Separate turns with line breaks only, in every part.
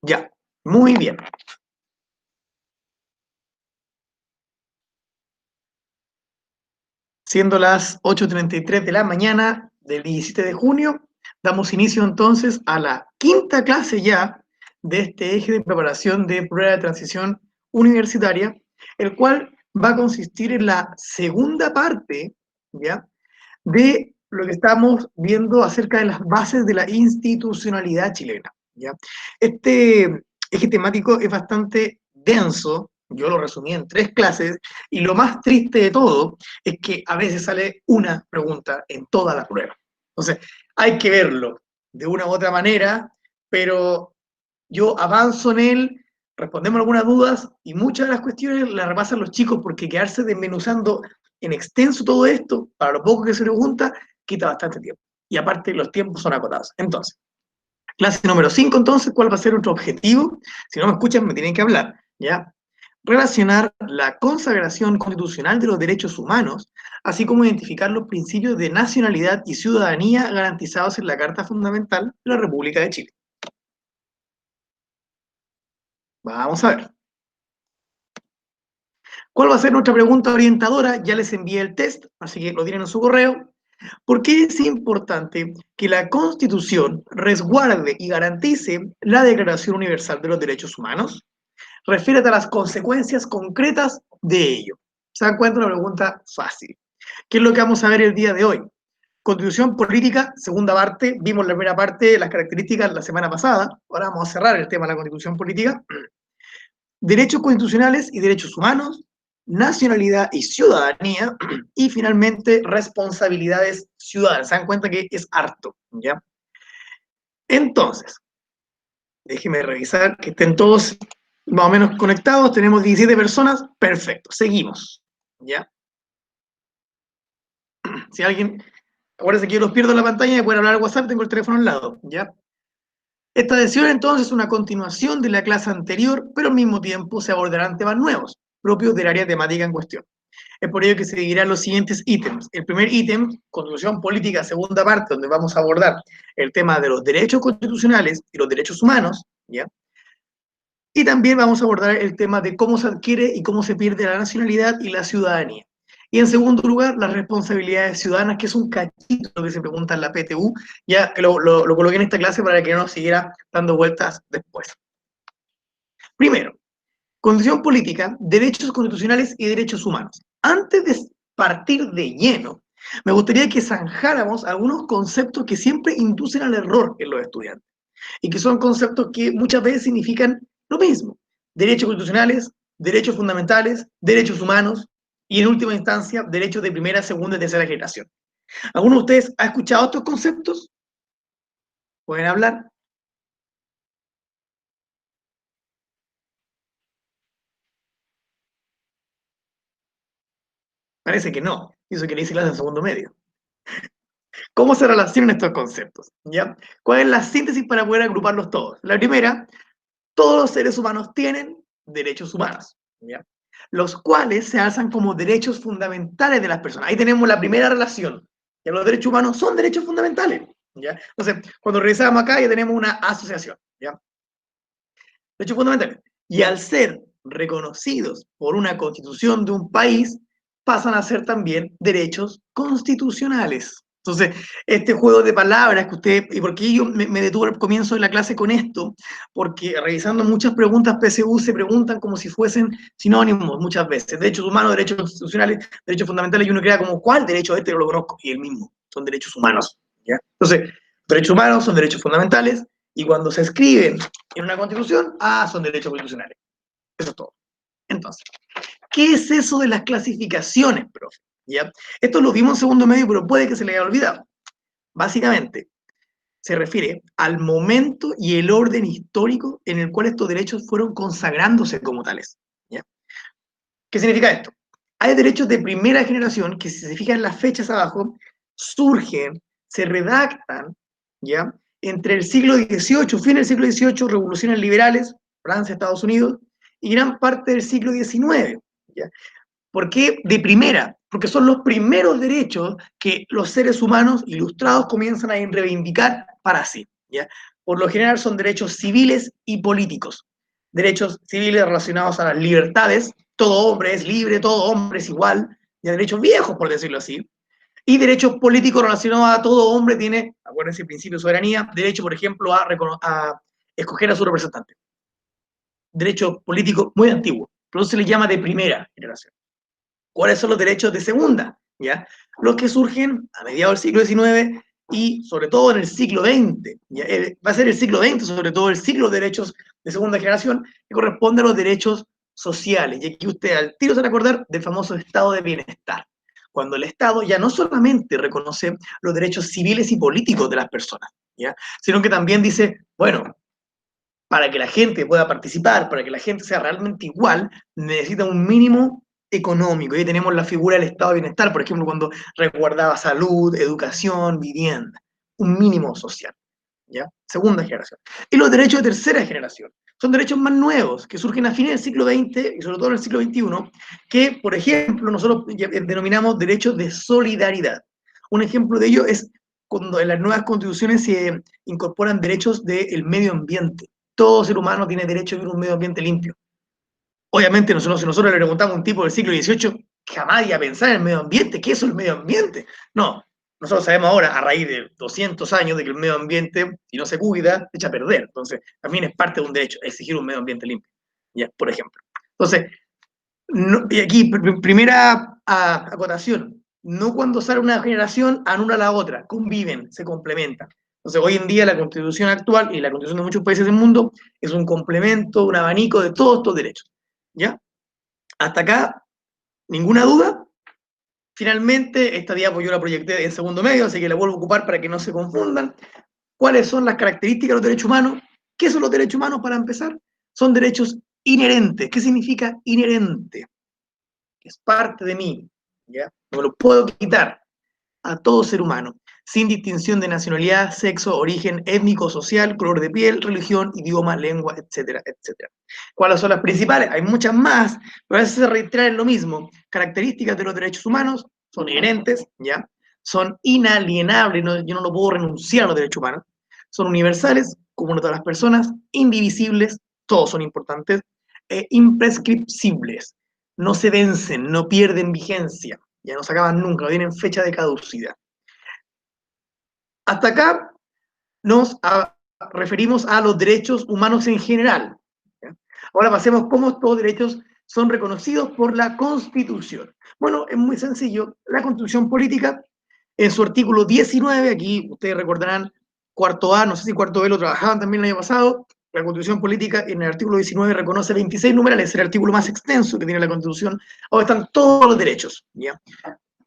Ya, muy bien. Siendo las 8:33 de la mañana del 17 de junio, damos inicio entonces a la quinta clase ya de este eje de preparación de prueba de transición universitaria, el cual va a consistir en la segunda parte, ¿ya?, de lo que estamos viendo acerca de las bases de la institucionalidad chilena, ¿ya? Este eje temático es bastante denso, yo lo resumí en 3 clases, y lo más triste de todo es que a veces sale una pregunta en toda la prueba. Entonces, hay que verlo de una u otra manera, pero yo avanzo en él, respondemos algunas dudas y muchas de las cuestiones las repasan los chicos porque quedarse desmenuzando en extenso todo esto, para lo poco que se pregunta, quita bastante tiempo. Y aparte los tiempos son acotados. Entonces, clase número 5 entonces, ¿cuál va a ser nuestro objetivo? Si no me escuchan, me tienen que hablar, ¿ya? Relacionar la consagración constitucional de los derechos humanos, así como identificar los principios de nacionalidad y ciudadanía garantizados en la Carta Fundamental de la República de Chile. Vamos a ver. ¿Cuál va a ser nuestra pregunta orientadora? Ya les envié el test, así que lo tienen en su correo. ¿Por qué es importante que la Constitución resguarde y garantice la Declaración Universal de los Derechos Humanos? Refiérete a las consecuencias concretas de ello. ¿Se dan cuenta? Una pregunta fácil. ¿Qué es lo que vamos a ver el día de hoy? Constitución política, segunda parte. Vimos la primera parte, las características la semana pasada. Ahora vamos a cerrar el tema de la Constitución política. Derechos constitucionales y derechos humanos, nacionalidad y ciudadanía, y finalmente responsabilidades ciudadanas. Se dan cuenta que es harto, ¿ya? Entonces, déjenme revisar que estén todos más o menos conectados. Tenemos 17 personas, perfecto, seguimos, ¿ya? Si alguien, acuérdense que yo los pierdo en la pantalla, me pueden hablar al WhatsApp, tengo el teléfono al lado, ¿ya? Esta sesión entonces es una continuación de la clase anterior, pero al mismo tiempo se abordarán temas nuevos, propios del área temática en cuestión. Es por ello que se seguirán los siguientes ítems. El primer ítem, Constitución Política, segunda parte, donde vamos a abordar el tema de los derechos constitucionales y los derechos humanos, ¿ya? Y también vamos a abordar el tema de cómo se adquiere y cómo se pierde la nacionalidad y la ciudadanía. Y en segundo lugar, las responsabilidades ciudadanas, que es un cachito lo que se pregunta en la PTU, ya que lo coloqué en esta clase para que no nos siguiera dando vueltas después. Primero, Constitución política, derechos constitucionales y derechos humanos. Antes de partir de lleno, me gustaría que zanjáramos algunos conceptos que siempre inducen al error en los estudiantes y que son conceptos que muchas veces significan lo mismo. Derechos constitucionales, derechos fundamentales, derechos humanos y en última instancia, derechos de primera, segunda y tercera generación. ¿Alguno de ustedes ha escuchado estos conceptos? ¿Pueden hablar? Parece que no. Eso que le hice clase en segundo medio. ¿Cómo se relacionan estos conceptos? ¿Ya? ¿Cuál es la síntesis para poder agruparlos todos? La primera, todos los seres humanos tienen derechos humanos, ¿ya? Los cuales se alzan como derechos fundamentales de las personas. Ahí tenemos la primera relación. ¿Ya? Los derechos humanos son derechos fundamentales, ¿ya? Entonces, cuando revisamos acá ya tenemos una asociación, ¿ya? Derechos fundamentales. Y al ser reconocidos por una constitución de un país, pasan a ser también derechos constitucionales. Entonces, este juego de palabras que usted, y porque yo me detuve al comienzo de la clase con esto, porque revisando muchas preguntas PSU se preguntan como si fuesen sinónimos muchas veces. Derechos humanos, derechos constitucionales, derechos fundamentales, y uno crea como, ¿cuál derecho este? Yo lo conozco, y el mismo, son derechos humanos, ¿ya? Entonces, derechos humanos son derechos fundamentales, y cuando se escriben en una constitución, son derechos constitucionales. Eso es todo. Entonces, ¿qué es eso de las clasificaciones, profe? ¿Ya? Esto lo vimos en segundo medio, pero puede que se le haya olvidado. Básicamente, se refiere al momento y el orden histórico en el cual estos derechos fueron consagrándose como tales. ¿Ya? ¿Qué significa esto? Hay derechos de primera generación que, si se fijan en las fechas abajo, surgen, se redactan, ¿ya? Entre el siglo XVIII, fin del siglo XVIII, revoluciones liberales, Francia, Estados Unidos, y gran parte del siglo XIX. ¿Ya? ¿Por qué de primera? porque son los primeros derechos que los seres humanos ilustrados comienzan a reivindicar para sí. ¿Ya? Por lo general son derechos civiles y políticos. Derechos civiles relacionados a las libertades, todo hombre es libre, todo hombre es igual, ya derechos viejos, por decirlo así, y derechos políticos relacionados a todo hombre tiene, acuérdense, el principio de soberanía, derecho, por ejemplo, a escoger a su representante. Derecho político muy antiguo, pero se le llama de primera generación. ¿Cuáles son los derechos de segunda? ¿Ya? Los que surgen a mediados del siglo XIX y sobre todo en el siglo XX. ¿Ya? Va a ser el siglo XX, sobre todo el siglo de derechos de segunda generación, que corresponde a los derechos sociales. Y aquí usted al tiro se va a acordar del famoso estado de bienestar, cuando el Estado ya no solamente reconoce los derechos civiles y políticos de las personas, ¿ya? Sino que también dice, bueno, para que la gente pueda participar, para que la gente sea realmente igual, necesita un mínimo económico. Y ahí tenemos la figura del estado de bienestar, por ejemplo, cuando resguardaba salud, educación, vivienda, un mínimo social. ¿Ya? Segunda generación. Y los derechos de tercera generación. Son derechos más nuevos, que surgen a fines del siglo XX y sobre todo en el siglo XXI, que, por ejemplo, nosotros denominamos derechos de solidaridad. Un ejemplo de ello es cuando en las nuevas constituciones se incorporan derechos del medio ambiente. Todo ser humano tiene derecho a vivir un medio ambiente limpio. Obviamente, si nosotros le preguntamos a un tipo del siglo XVIII, jamás iba a pensar en el medio ambiente. ¿Qué es el medio ambiente? No, nosotros sabemos ahora, a raíz de 200 años, de que el medio ambiente, si no se cuida, se echa a perder. Entonces, también es parte de un derecho, exigir un medio ambiente limpio, ¿ya? Por ejemplo. Entonces, no, y aquí, primera acotación, no cuando sale una generación anula a la otra, conviven, se complementan. Entonces, hoy en día la constitución actual y la constitución de muchos países del mundo es un complemento, un abanico de todos estos derechos. ¿Ya? Hasta acá, ninguna duda. Finalmente, esta diapo yo la proyecté en segundo medio, así que la vuelvo a ocupar para que no se confundan. ¿Cuáles son las características de los derechos humanos? ¿Qué son los derechos humanos para empezar? Son derechos inherentes. ¿Qué significa inherente? Es parte de mí, ¿ya? No me lo puedo quitar a todo ser humano, sin distinción de nacionalidad, sexo, origen étnico, social, color de piel, religión, idioma, lengua, etcétera, etcétera. ¿Cuáles son las principales? Hay muchas más, pero a veces se reitera en lo mismo. Características de los derechos humanos son inherentes, ¿ya? Son inalienables, no, yo no lo puedo renunciar a los derechos humanos. Son universales, como todas las personas, indivisibles, todos son importantes, e imprescriptibles. No se vencen, no pierden vigencia, ya no se acaban nunca, no tienen fecha de caducidad. Hasta acá nos referimos a los derechos humanos en general. ¿Ya? Ahora pasemos cómo estos derechos son reconocidos por la Constitución. Bueno, es muy sencillo. La Constitución Política, en su artículo 19, aquí ustedes recordarán, cuarto A, no sé si cuarto B lo trabajaban también el año pasado, la Constitución Política en el artículo 19 reconoce 26 numerales, es el artículo más extenso que tiene la Constitución, donde están todos los derechos. ¿Ya?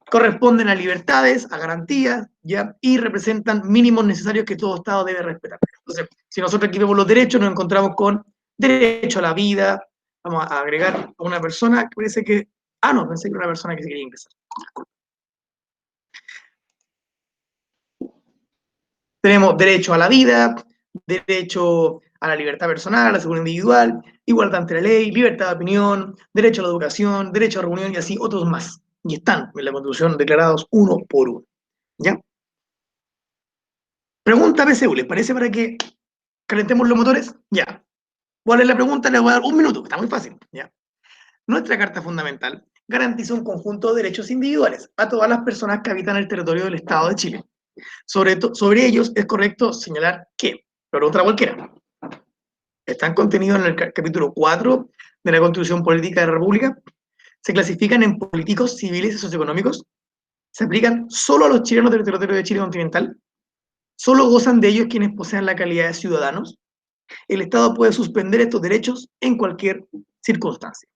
Corresponden a libertades, a garantías, ¿ya? Y representan mínimos necesarios que todo Estado debe respetar. Entonces, si nosotros aquí vemos los derechos, nos encontramos con derecho a la vida, vamos a agregar a una persona que parece que, no, pensé que era una persona que se quería ingresar. Tenemos derecho a la vida, derecho a la libertad personal, a la seguridad individual, igualdad ante la ley, libertad de opinión, derecho a la educación, derecho a reunión y así otros más. Y están en la Constitución declarados uno por uno. ¿Ya? Pregunta PSU, ¿les parece para que calentemos los motores? Ya. ¿Cuál es la pregunta? Le voy a dar un minuto, está muy fácil. Ya. Nuestra Carta Fundamental garantiza un conjunto de derechos individuales a todas las personas que habitan el territorio del Estado de Chile. Sobre ellos es correcto señalar que, pregunta cualquiera, están contenidos en el capítulo 4 de la Constitución Política de la República, se clasifican en políticos, civiles y socioeconómicos, se aplican solo a los chilenos del territorio de Chile continental, solo gozan de ellos quienes posean la calidad de ciudadanos, el Estado puede suspender estos derechos en cualquier circunstancia.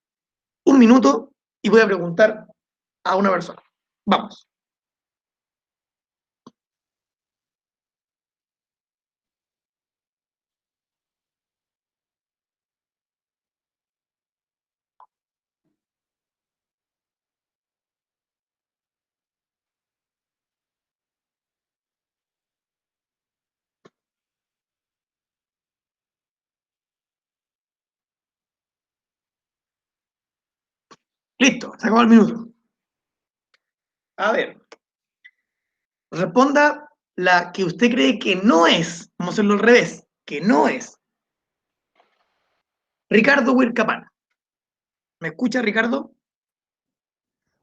Un minuto y voy a preguntar a una persona. Vamos. Listo, se acabó el minuto. A ver, responda la que usted cree que no es. Vamos a hacerlo al revés. Que no es. Ricardo Huircapán. ¿Me escucha, Ricardo?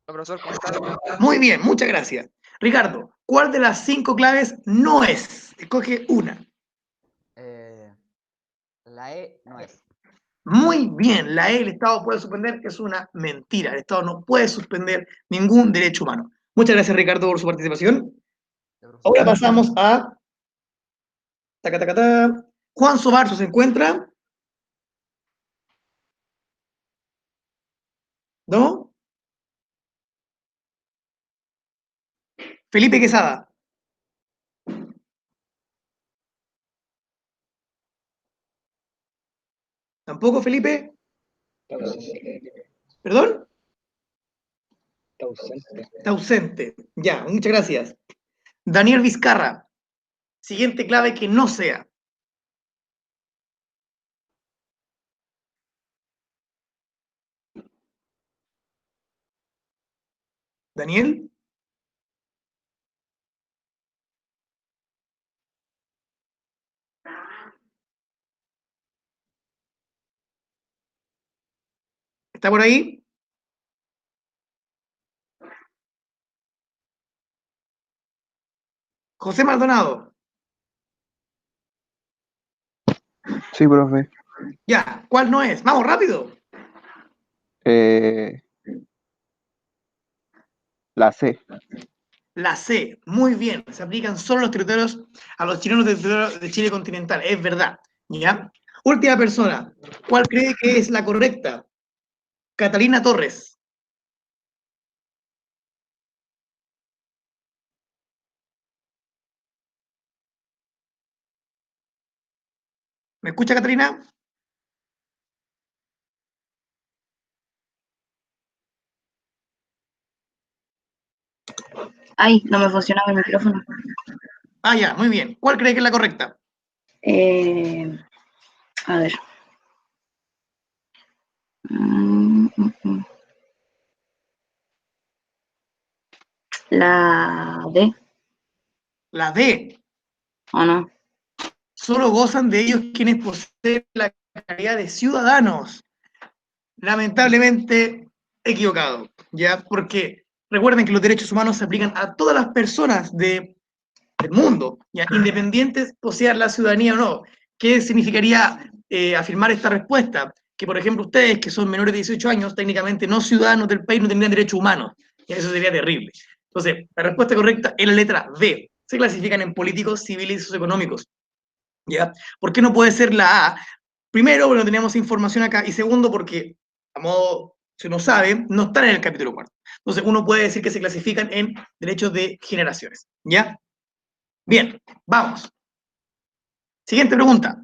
Hola, profesor, ¿cómo está?
Muy bien, muchas gracias. Ricardo, ¿cuál de las 5 claves no es? Escoge una.
La E no es.
Muy bien, la E, el Estado puede suspender, es una mentira. El Estado no puede suspender ningún derecho humano. Muchas gracias, Ricardo, por su participación.
Ya, profesor.
Ahora pasamos a... Taca, taca, taca. Juan Sobarzo se encuentra. ¿No? Felipe Quesada. ¿Tampoco, Felipe? ¿Perdón?
Está ausente.
Está ausente. Ya, muchas gracias. Daniel Vizcarra. Siguiente clave que no sea. Daniel. ¿Está por ahí? José Maldonado.
Sí, profe.
Ya, ¿cuál no es? Vamos, rápido.
Eh, la C.
La C, muy bien. Se aplican solo los territorios a los chilenos del territorio de Chile continental. Es verdad. ¿Ya? Última persona. ¿Cuál cree que es la correcta? Catalina Torres. ¿Me escucha, Catalina?
Ay, no me funcionaba el micrófono.
Ah, ya, muy bien. ¿Cuál cree que es la correcta?
A ver. Mm, mm, mm. La D,
La D.
¿o no?
Solo gozan de ellos quienes poseen la calidad de ciudadanos. Lamentablemente equivocado, ¿ya? Porque recuerden que los derechos humanos se aplican a todas las personas del mundo, ¿ya? Independientes posean la ciudadanía o no. ¿Qué significaría afirmar esta respuesta? Que, por ejemplo, ustedes, que son menores de 18 años, técnicamente no ciudadanos del país, no tendrían derechos humanos. Y eso sería terrible. Entonces, la respuesta correcta es la letra B. Se clasifican en políticos, civiles y socioeconómicos. ¿Ya? ¿Por qué no puede ser la A? Primero, porque no teníamos información acá, y segundo, porque, a modo, se nos sabe, no están en el capítulo cuarto. Entonces, uno puede decir que se clasifican en derechos de generaciones. ¿Ya? Bien, vamos. Siguiente pregunta.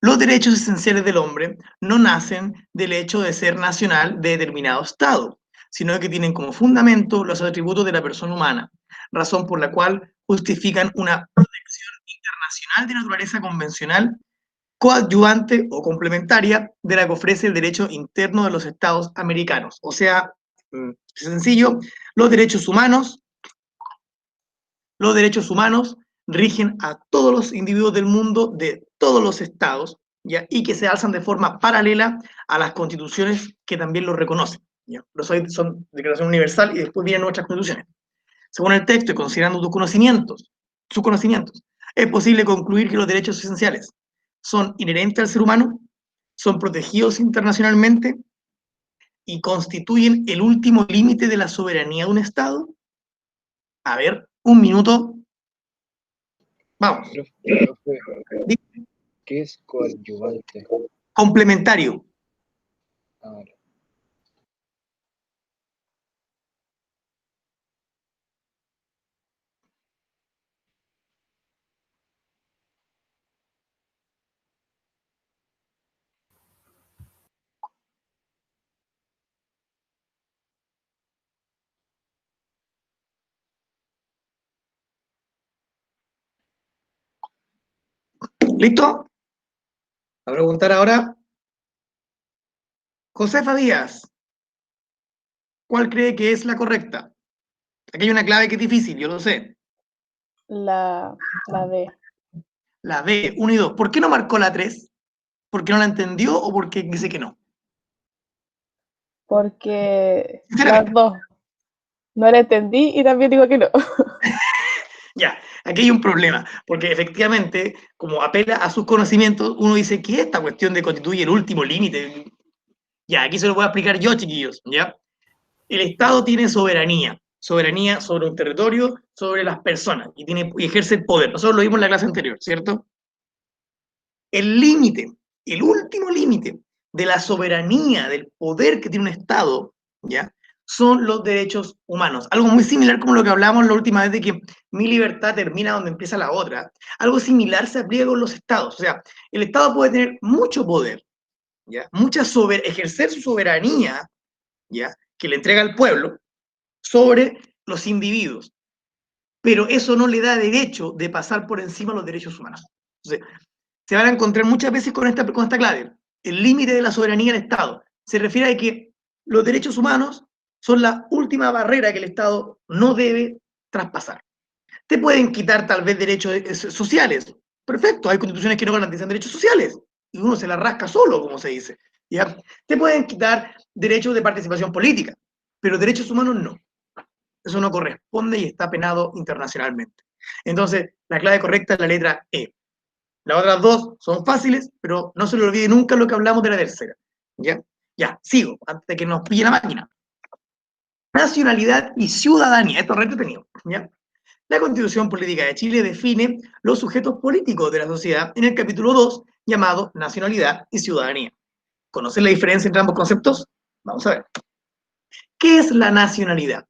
Los derechos esenciales del hombre no nacen del hecho de ser nacional de determinado Estado, sino que tienen como fundamento los atributos de la persona humana, razón por la cual justifican una protección internacional de naturaleza convencional, coadyuvante o complementaria de la que ofrece el derecho interno de los Estados americanos. O sea, sencillo, los derechos humanos rigen a todos los individuos del mundo de todos los estados, ¿ya? Y que se alzan de forma paralela a las constituciones que también los reconocen. ¿Ya? Los hay, son declaración universal y después vienen nuestras constituciones. Según el texto y considerando sus conocimientos, es posible concluir que los derechos esenciales son inherentes al ser humano, son protegidos internacionalmente y constituyen el último límite de la soberanía de un Estado. A ver, un minuto. Vamos.
Profe, ¿qué es coadyuvante?
Complementario.
Ahora,
¿Listo? A preguntar ahora. Josefa Díaz, ¿cuál cree que es la correcta? Aquí hay una clave que es difícil, yo lo sé.
La D.
La B, 1 y 2. ¿Por qué no marcó la 3? ¿Por qué no la entendió o porque dice que no?
Porque las
Sinceramente.
dos. No la entendí y también digo que no.
Ya, aquí hay un problema, porque efectivamente, como apela a sus conocimientos, uno dice que esta cuestión de constituye el último límite. Ya, aquí se lo voy a explicar yo, chiquillos, ¿ya? El Estado tiene soberanía, soberanía sobre un territorio, sobre las personas, y ejerce el poder. Nosotros lo vimos en la clase anterior, ¿cierto? El límite, el último límite de la soberanía, del poder que tiene un Estado, ¿ya? Son los derechos humanos. Algo muy similar como lo que hablamos la última vez de que mi libertad termina donde empieza la otra. Algo similar se aplica con los estados. O sea, el Estado puede tener mucho poder, ¿ya? Ejercer su soberanía, ¿ya? Que le entrega al pueblo sobre los individuos. Pero eso no le da derecho de pasar por encima de los derechos humanos. Entonces, se van a encontrar muchas veces con esta clave. El límite de la soberanía del Estado. Se refiere a que los derechos humanos son la última barrera que el Estado no debe traspasar. Te pueden quitar tal vez derechos sociales. Perfecto, hay constituciones que no garantizan derechos sociales. Y uno se la rasca solo, como se dice. ¿Ya? Te pueden quitar derechos de participación política, pero derechos humanos no. Eso no corresponde y está penado internacionalmente. Entonces, la clave correcta es la letra E. Las otras dos son fáciles, pero no se le olvide nunca lo que hablamos de la tercera. ¿Ya? Ya, sigo, antes de que nos pille la máquina. Nacionalidad y ciudadanía. Esto es re entretenido. ¿Ya? La Constitución Política de Chile define los sujetos políticos de la sociedad en el capítulo 2, llamado Nacionalidad y Ciudadanía. ¿Conocen la diferencia entre ambos conceptos? Vamos a ver. ¿Qué es la nacionalidad?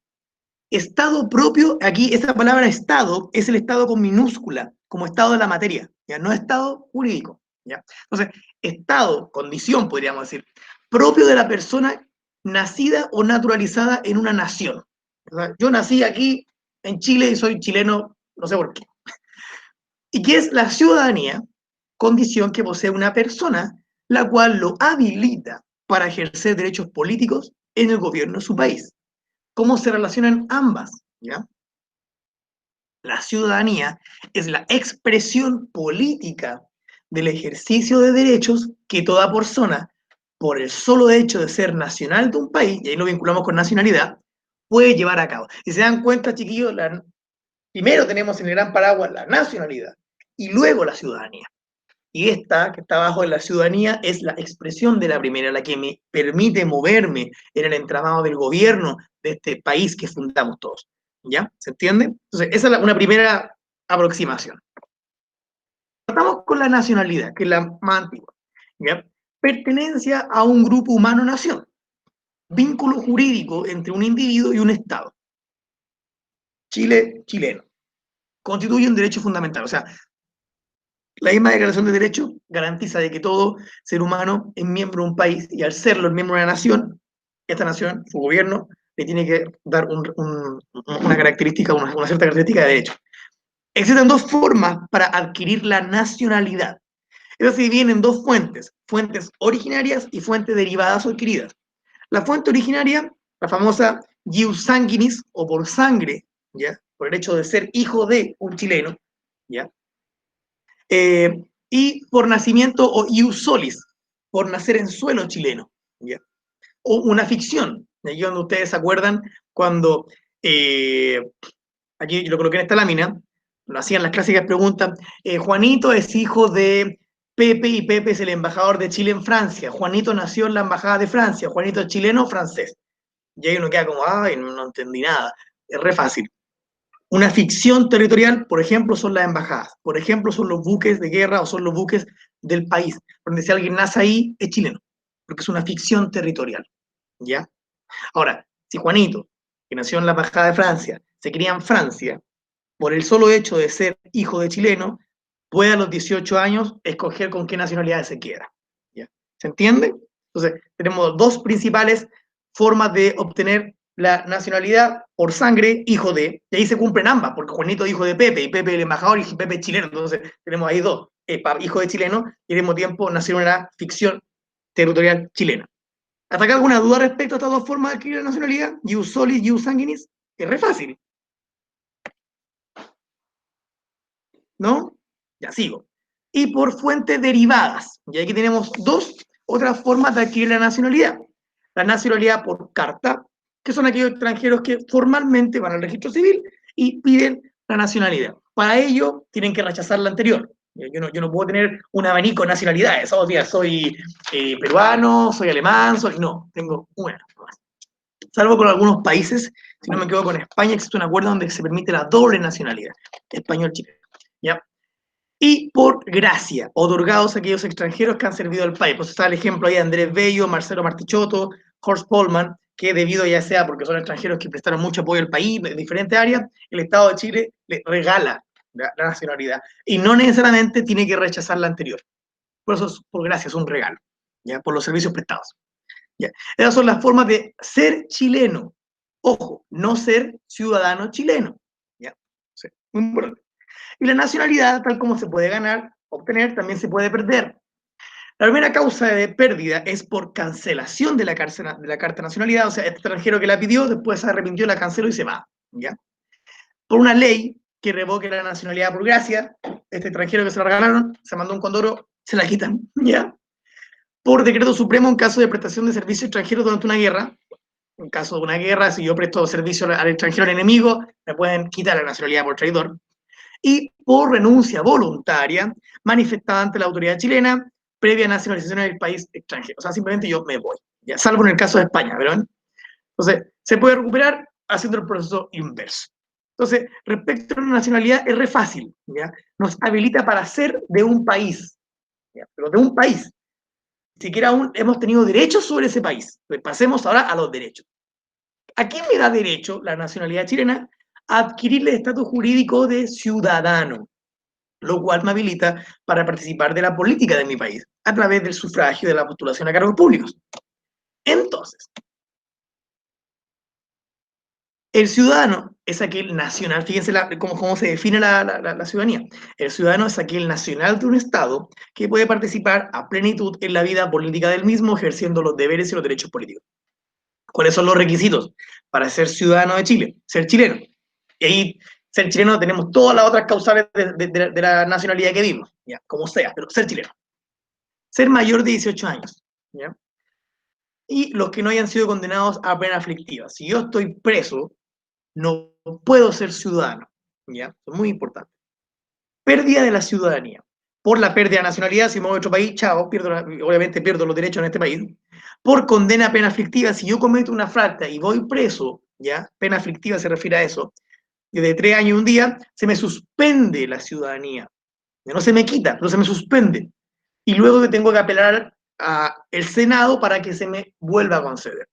Estado propio, aquí esta palabra Estado es el Estado con minúscula, como Estado de la materia, ¿ya? No Estado jurídico. ¿Ya? Entonces, Estado, condición podríamos decir, propio de la persona nacida o naturalizada en una nación. O sea, yo nací aquí en Chile y soy chileno, no sé por qué. ¿Y qué es la ciudadanía? Condición que posee una persona, la cual lo habilita para ejercer derechos políticos en el gobierno de su país. ¿Cómo se relacionan ambas? ¿Ya? La ciudadanía es la expresión política del ejercicio de derechos que toda persona, por el solo hecho de ser nacional de un país, y ahí lo vinculamos con nacionalidad, puede llevar a cabo. Si se dan cuenta, chiquillos, primero tenemos en el gran paraguas la nacionalidad y luego la ciudadanía. Y esta, que está abajo de la ciudadanía, es la expresión de la primera, la que me permite moverme en el entramado del gobierno de este país que fundamos todos. ¿Ya? ¿Se entiende? Entonces, esa es una primera aproximación. Partamos con la nacionalidad, que es la más antigua. ¿Ya? Pertenencia a un grupo humano-nación. Vínculo jurídico entre un individuo y un Estado. Chile, chileno. Constituye un derecho fundamental. O sea, la misma Declaración de Derechos garantiza de que todo ser humano es miembro de un país y al serlo es miembro de una nación, esta nación, su gobierno, le tiene que dar una característica, una cierta característica de derecho. Existen dos formas para adquirir la nacionalidad. Eso se divide en dos fuentes originarias y fuentes derivadas o adquiridas. La fuente originaria, la famosa ius sanguinis, o por sangre, ¿ya? Por el hecho de ser hijo de un chileno, ¿ya? Y por nacimiento o ius solis, por nacer en suelo chileno, ¿ya? O una ficción, aquí donde ustedes se acuerdan cuando, aquí lo coloqué en esta lámina, lo hacían las clásicas preguntas, Juanito es hijo de Pepe y Pepe es el embajador de Chile en Francia, Juanito nació en la embajada de Francia, Juanito es chileno o francés. Y ahí uno queda como, ay, no entendí nada, es re fácil. Una ficción territorial, por ejemplo, son las embajadas, por ejemplo, son los buques de guerra o son los buques del país, donde si alguien nace ahí, es chileno, porque es una ficción territorial, ¿ya? Ahora, si Juanito, que nació en la embajada de Francia, se cría en Francia, por el solo hecho de ser hijo de chileno, puede a los 18 años escoger con qué nacionalidad se queda, ¿ya? ¿Se entiende? Entonces, tenemos dos principales formas de obtener la nacionalidad por sangre, hijo de, y ahí se cumplen ambas, porque Juanito es hijo de Pepe, y Pepe el embajador, y Pepe es chileno, entonces tenemos ahí dos, hijo de chileno, y al mismo tiempo nació en una ficción territorial chilena. ¿Hasta acá alguna duda respecto a estas dos formas de adquirir la nacionalidad? Ius solis, ius sanguinis, es re fácil, ¿no? Ya sigo. Y por fuentes derivadas. Y aquí tenemos dos otras formas de adquirir la nacionalidad. La nacionalidad por carta, que son aquellos extranjeros que formalmente van al registro civil y piden la nacionalidad. Para ello, tienen que rechazar la anterior. Yo no puedo tener un abanico de nacionalidades. Oh, tía, soy peruano, soy alemán, no, tengo una más. Salvo con algunos países, si no me equivoco, con España existe un acuerdo donde se permite la doble nacionalidad, español-chileno. ¿Ya? Y por gracia, otorgados a aquellos extranjeros que han servido al país. Pues está el ejemplo ahí de Andrés Bello, Marcelo Martichotto, Horst Polman, que debido ya sea porque son extranjeros que prestaron mucho apoyo al país en diferentes áreas, el Estado de Chile les regala la nacionalidad y no necesariamente tiene que rechazar la anterior. Por eso, por gracia, es un regalo, ¿ya? Por los servicios prestados. ¿Ya? Esas son las formas de ser chileno. Ojo, no ser ciudadano chileno. ¿Ya? Sí, muy importante. Y la nacionalidad, tal como se puede ganar, obtener, también se puede perder. La primera causa de pérdida es por cancelación de la carta de nacionalidad, o sea, este extranjero que la pidió, después se arrepintió, la canceló y se va. ¿Ya? Por una ley que revoque la nacionalidad por gracia, este extranjero que se la regalaron, se mandó un condoro, se la quitan. ¿Ya? Por decreto supremo en caso de prestación de servicio extranjero durante una guerra. En caso de una guerra, si yo presto servicio al extranjero al enemigo, me pueden quitar la nacionalidad por traidor. Y por renuncia voluntaria manifestada ante la autoridad chilena previa nacionalización del país extranjero. O sea, simplemente yo me voy, ya, salvo en el caso de España, ¿verdad? Entonces, se puede recuperar haciendo el proceso inverso. Entonces, respecto a la nacionalidad, es re fácil, ¿ya? Nos habilita para ser de un país, ¿ya? Pero de un país. Ni siquiera aún hemos tenido derechos sobre ese país. Pues pasemos ahora a los derechos. ¿A quién me da derecho la nacionalidad chilena? A adquirir el estatus jurídico de ciudadano, lo cual me habilita para participar de la política de mi país a través del sufragio de la postulación a cargos públicos. Entonces, el ciudadano es aquel nacional, fíjense cómo se define la ciudadanía. El ciudadano es aquel nacional de un Estado que puede participar a plenitud en la vida política del mismo, ejerciendo los deberes y los derechos políticos. ¿Cuáles son los requisitos para ser ciudadano de Chile? Ser chileno. Y ahí, ser chileno, tenemos todas las otras causales de la nacionalidad que vimos, ¿ya? Como sea, pero ser chileno. Ser mayor de 18 años, ¿ya? Y los que no hayan sido condenados a pena aflictiva. Si yo estoy preso, no puedo ser ciudadano, ¿ya? Es muy importante. Pérdida de la ciudadanía. Por la pérdida de nacionalidad, si me voy a otro país, chao, obviamente pierdo los derechos en este país. Por condena a pena aflictiva, si yo cometo una falta y voy preso, ¿ya? Pena aflictiva se refiere a eso, de 3 años y un día, se me suspende la ciudadanía. No se me quita, pero se me suspende. Y luego tengo que apelar al Senado para que se me vuelva a conceder.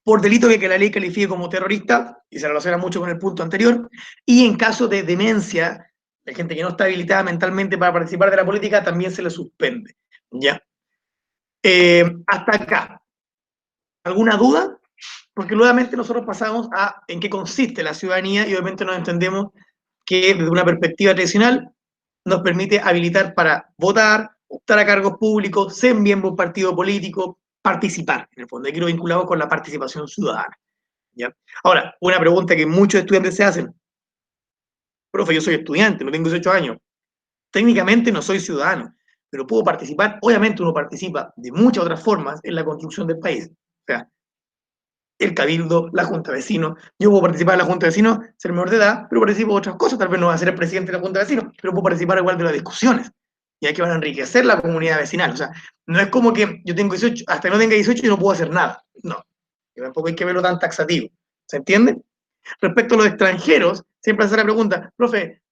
Por delito que la ley califique como terrorista, y se relaciona mucho con el punto anterior, y en caso de demencia, de gente que no está habilitada mentalmente para participar de la política, también se le suspende. ¿Ya? Hasta acá. ¿Alguna duda? Porque nuevamente nosotros pasamos a en qué consiste la ciudadanía y obviamente nos entendemos que desde una perspectiva tradicional nos permite habilitar para votar, optar a cargos públicos, ser miembro de un partido político, participar, en el fondo, aquí lo vinculamos con la participación ciudadana. ¿Ya? Ahora, una pregunta que muchos estudiantes se hacen. Profe, yo soy estudiante, no tengo 18 años. Técnicamente no soy ciudadano, pero puedo participar. Obviamente uno participa de muchas otras formas en la construcción del país. O sea, el cabildo, la junta de vecinos. Yo puedo participar en la junta de vecinos, ser menor de edad, pero participo de otras cosas. Tal vez no voy a ser el presidente de la junta de vecinos, pero puedo participar igual de las discusiones. Y hay que van a enriquecer la comunidad vecinal. O sea, no es como que yo tengo 18, hasta que no tenga 18 yo no puedo hacer nada. No. Y tampoco hay que verlo tan taxativo. ¿Se entiende? Respecto a los extranjeros, siempre hace la pregunta, profe,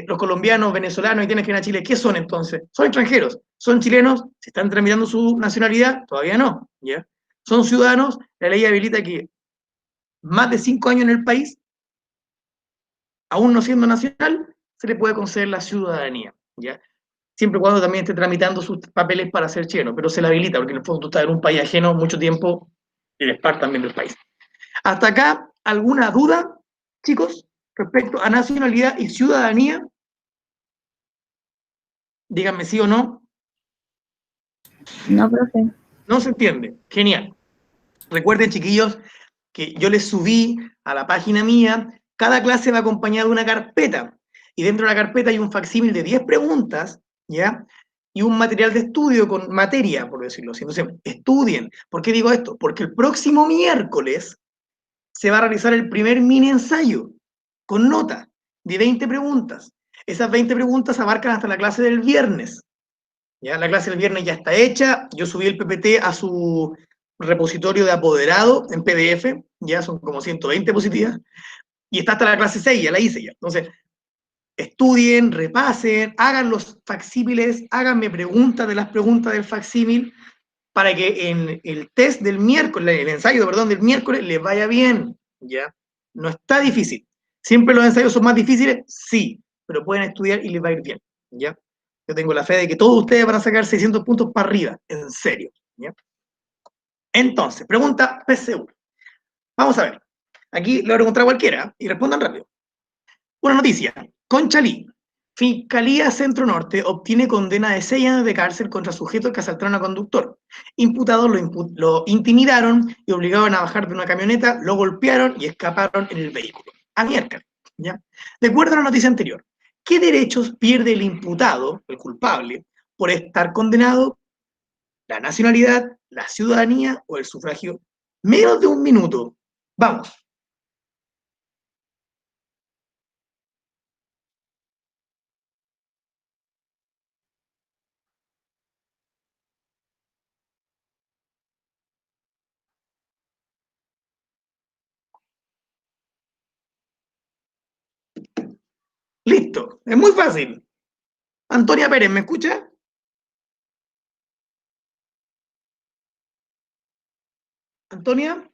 los colombianos, venezolanos y tienes que ir a Chile, ¿qué son entonces? Son extranjeros, son chilenos, ¿se están tramitando su nacionalidad? Todavía no, ¿ya? Son ciudadanos, la ley habilita que más de 5 años en el país, aún no siendo nacional, se le puede conceder la ciudadanía, ¿ya? Siempre y cuando también esté tramitando sus papeles para ser chileno, pero se le habilita, porque en el fondo tú estás en un país ajeno mucho tiempo y eres parte también del país. Hasta acá, ¿alguna duda, chicos, respecto a nacionalidad y ciudadanía? Díganme sí o no.
No, profe.
No se entiende. Genial. Recuerden, chiquillos, que yo les subí a la página mía, cada clase va acompañada de una carpeta. y dentro de la carpeta hay un facsímil de 10 preguntas, ¿ya? Y un material de estudio con materia, por decirlo así. Entonces, estudien. ¿Por qué digo esto? Porque el próximo miércoles se va a realizar el primer mini ensayo con nota de 20 preguntas. Esas 20 preguntas abarcan hasta la clase del viernes. ¿Ya? La clase del viernes ya está hecha, yo subí el PPT a su repositorio de apoderado en PDF, ya son como 120 diapositivas, y está hasta la clase 6, ya la hice ya. Entonces, estudien, repasen, hagan los facsímiles, háganme preguntas de las preguntas del facsímil, para que en el test del miércoles, el ensayo, perdón, del miércoles, les vaya bien, ¿ya? No está difícil. ¿Siempre los ensayos son más difíciles? Sí, pero pueden estudiar y les va a ir bien, ¿ya? Yo tengo la fe de que todos ustedes van a sacar 600 puntos para arriba, en serio, ¿ya? Entonces, pregunta PSU. Vamos a ver. Aquí le voy a preguntar a cualquiera y respondan rápido. Una noticia. Conchalí. Fiscalía Centro Norte obtiene condena de 6 años de cárcel contra sujetos que asaltaron a conductor. Imputados lo intimidaron y obligaron a bajar de una camioneta, lo golpearon y escaparon en el vehículo. A miércoles, ¿ya? De acuerdo a la noticia anterior, ¿qué derechos pierde el imputado, el culpable, por estar condenado? ¿La nacionalidad, la ciudadanía o el sufragio? Menos de un minuto. Vamos. Listo. Es muy fácil. Antonia Pérez, ¿me escucha? Antonia,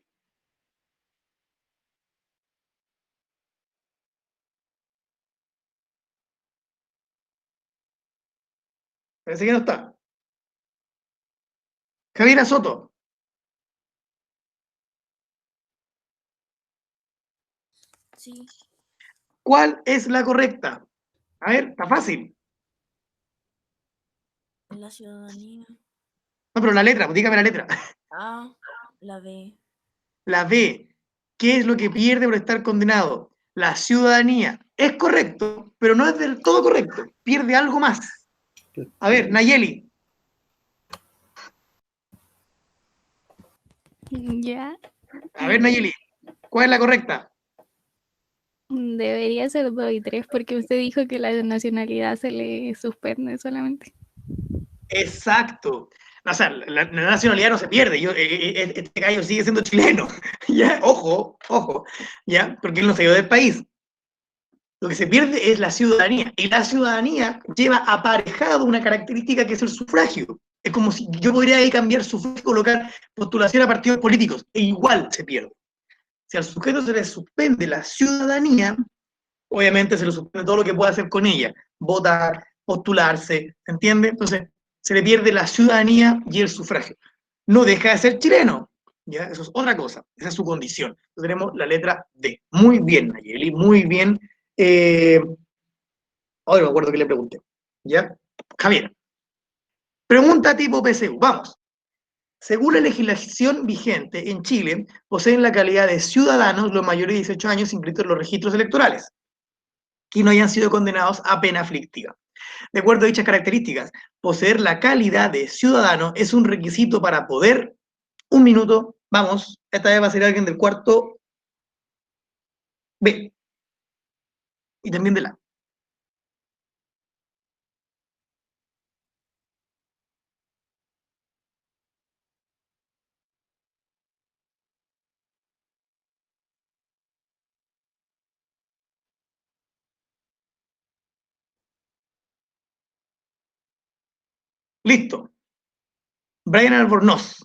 parece que no está. Javiera Soto,
Sí,
¿cuál es la correcta? A ver, está fácil.
la ciudadanía.
No, pero la letra, pues dígame la letra.
A, la B.
La B, ¿qué es lo que pierde por estar condenado? La ciudadanía. Es correcto, pero no es del todo correcto. Pierde algo más. A ver, Nayeli,
Ya,
a ver, Nayeli, ¿cuál es la correcta?
debería ser 2 y 3 porque usted dijo que la nacionalidad se le suspende solamente.
Exacto. O sea, la nacionalidad no se pierde. Este gallo sigue siendo chileno. ¿Ya? Ojo, ojo. ¿Ya? Porque él no se dio del país. Lo que se pierde es la ciudadanía. Y la ciudadanía lleva aparejado una característica que es el sufragio. Es como si yo podría ahí cambiar sufragio y colocar postulación a partidos políticos. E igual se pierde. Si al sujeto se le suspende la ciudadanía, obviamente se le suspende todo lo que pueda hacer con ella. Votar, postularse, ¿se entiende? Entonces, se le pierde la ciudadanía y el sufragio. No deja de ser chileno, ¿ya? Eso es otra cosa, esa es su condición. Entonces tenemos la letra D. Muy bien, Nayeli, muy bien. Ahora me acuerdo que le pregunté, ¿ya? Javier. Pregunta tipo PSU, vamos. Según la legislación vigente en Chile, poseen la calidad de ciudadanos los mayores de 18 años inscritos en los registros electorales y no hayan sido condenados a pena aflictiva. De acuerdo a dichas características, poseer la calidad de ciudadano es un requisito para poder, un minuto, vamos, esta vez va a ser alguien del cuarto B y también de la. Listo. Brian Albornoz.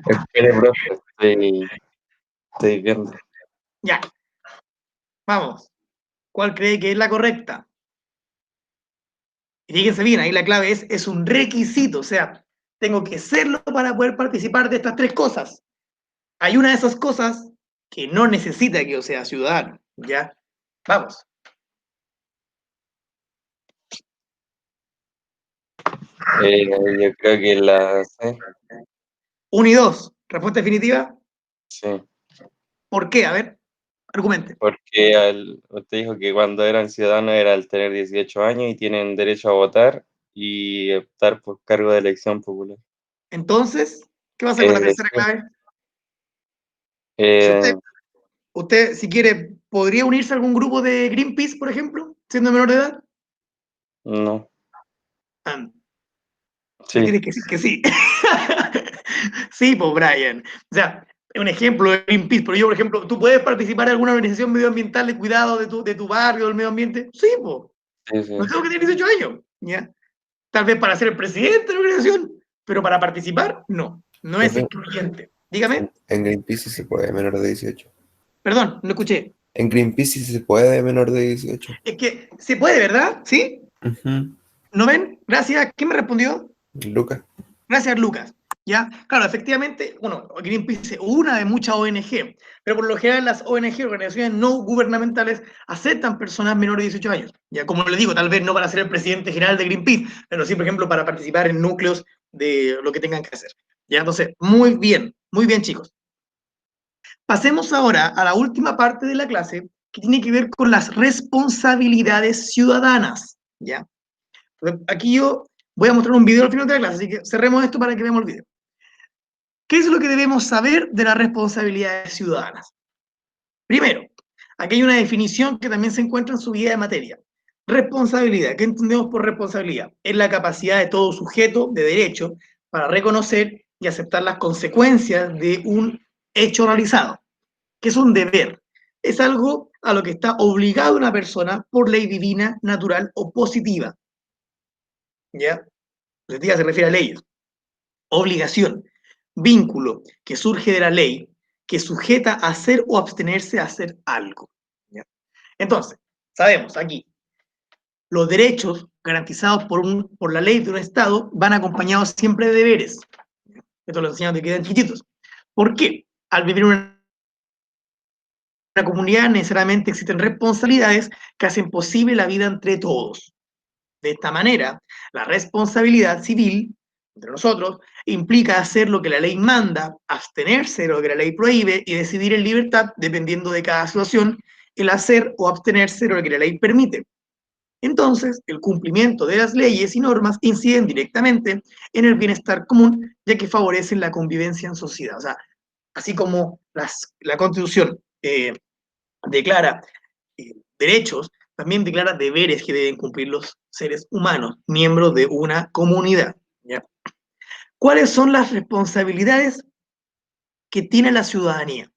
Espere, profe, estoy viendo.
Ya. Vamos. ¿Cuál cree que es la correcta? Y fíjense bien, ahí la clave es un requisito, o sea, tengo que serlo para poder participar de estas tres cosas. Hay una de esas cosas que no necesita que yo sea ciudadano, ¿ya? Vamos.
Yo creo que la C.
1 y 2. ¿Respuesta definitiva?
Sí.
¿Por qué? A ver, argumente.
Porque usted dijo que cuando eran ciudadanos era al tener 18 años y tienen derecho a votar y optar por cargo de elección popular.
Entonces, ¿qué va a hacer con la tercera
Sí.
clave? Si
Eh,
usted, si quiere, ¿podría unirse a algún grupo de Greenpeace, por ejemplo, siendo menor de edad?
no,
Ah,
sí,
me tienes que decir que sí. Sí, pues Brian. O sea, es un ejemplo de Greenpeace, pero yo, por ejemplo, ¿tú puedes participar en alguna organización medioambiental de cuidado de tu barrio, del medio ambiente? Sí, pues.
sí, sí.
No tengo que tener 18 años, ¿ya? Tal vez para ser el presidente de la organización, pero para participar, no. No es
Profe,
excluyente. Dígame,
en Greenpeace sí se puede menor de 18.
perdón, no escuché.
En Greenpeace sí se puede menor de 18.
Es que se puede, ¿verdad? ¿Sí?
Ujú.
¿No ven? Gracias. ¿Quién me respondió?
Lucas.
Gracias, Lucas. ¿Ya? Claro, efectivamente, bueno, Greenpeace es una de muchas ONG, pero por lo general las ONG, organizaciones no gubernamentales, aceptan personas menores de 18 años. Ya, como le digo, tal vez no para ser el presidente general de Greenpeace, pero sí, por ejemplo, para participar en núcleos de lo que tengan que hacer. ¿Ya? Entonces, muy bien, chicos. Pasemos ahora a la última parte de la clase, que tiene que ver con las responsabilidades ciudadanas. ¿Ya? Entonces, aquí yo voy a mostrar un video al final de la clase, así que cerremos esto para que veamos el video. ¿Qué es lo que debemos saber de las responsabilidades ciudadanas? Primero, aquí hay una definición que también se encuentra en su guía de materia. Responsabilidad. ¿Qué entendemos por responsabilidad? Es la capacidad de todo sujeto de derecho para reconocer y aceptar las consecuencias de un hecho realizado, que es un deber. Es algo a lo que está obligada una persona por ley divina, natural o positiva. ¿Ya? Positiva se refiere a leyes. Obligación, vínculo que surge de la ley, que sujeta a hacer o abstenerse a hacer algo. ¿Ya? Entonces, sabemos aquí, los derechos garantizados por la ley de un Estado van acompañados siempre de deberes. Esto lo enseñan de que quedan chiquitos. ¿Por qué? Al vivir en una comunidad necesariamente existen responsabilidades que hacen posible la vida entre todos. De esta manera, la responsabilidad civil entre nosotros implica hacer lo que la ley manda, abstenerse de lo que la ley prohíbe y decidir en libertad, dependiendo de cada situación, el hacer o abstenerse de lo que la ley permite. Entonces, el cumplimiento de las leyes y normas inciden directamente en el bienestar común, ya que favorecen la convivencia en sociedad. O sea, así como la Constitución declara derechos, también declara deberes que deben cumplir los seres humanos, miembros de una comunidad. ¿Ya? ¿Cuáles son las responsabilidades que tiene la ciudadanía?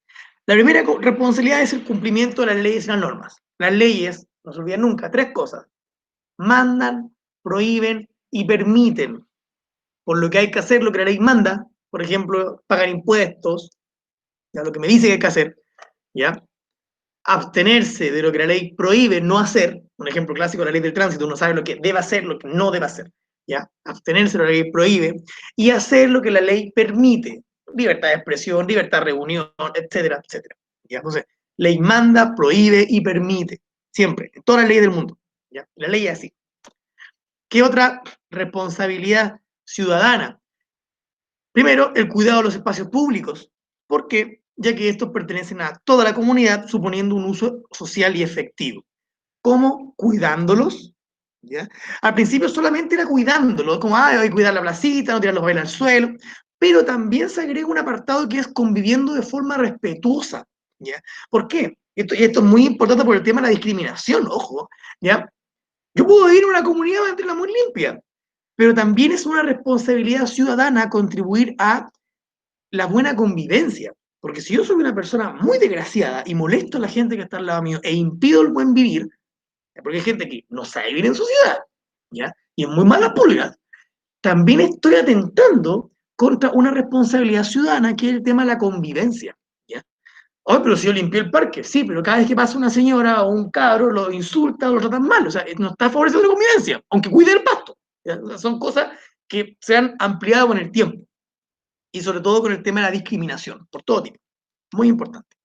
La primera responsabilidad es el cumplimiento de las leyes y las normas. Las leyes, no se olviden nunca, tres cosas: mandan, prohíben y permiten. Por lo que hay que hacer lo que la ley manda, por ejemplo, pagar impuestos, ya lo que me dice que hay que hacer, ¿ya? Abstenerse de lo que la ley prohíbe no hacer, un ejemplo clásico, la ley del tránsito, uno sabe lo que debe hacer, lo que no debe hacer, ¿ya? Abstenerse de lo que la ley prohíbe y hacer lo que la ley permite, libertad de expresión, libertad de reunión, etcétera, etcétera. ¿Ya? Entonces, ley manda, prohíbe y permite, siempre, en todas las leyes del mundo, ¿ya? La ley es así. ¿Qué otra responsabilidad ciudadana? Primero, el cuidado de los espacios públicos. ¿Por qué? Ya que estos pertenecen a toda la comunidad, suponiendo un uso social y efectivo. ¿Cómo? Cuidándolos. ¿Ya? Al principio solamente era cuidándolos, como, hay que cuidar la placita, no tirar los bailes al suelo, pero también se agrega un apartado que es conviviendo de forma respetuosa. ¿Ya? ¿Por qué? Y esto es muy importante por el tema de la discriminación, ojo. ¿Ya? Yo puedo vivir en una comunidad y mantenerla muy limpia, pero también es una responsabilidad ciudadana contribuir a la buena convivencia. Porque si yo soy una persona muy desgraciada y molesto a la gente que está al lado mío e impido el buen vivir, porque hay gente que no sabe vivir en sociedad, ¿ya? Y es muy mala pulga, también estoy atentando contra una responsabilidad ciudadana que es el tema de la convivencia, ¿ya? Oye, pero si yo limpié el parque, sí, pero cada vez que pasa una señora o un cabro lo insulta o lo tratan mal, o sea, no está favoreciendo la convivencia, aunque cuide el pasto. ¿Ya? O sea, son cosas que se han ampliado con el tiempo y sobre todo con el tema de la discriminación, por todo tipo. Muy importante.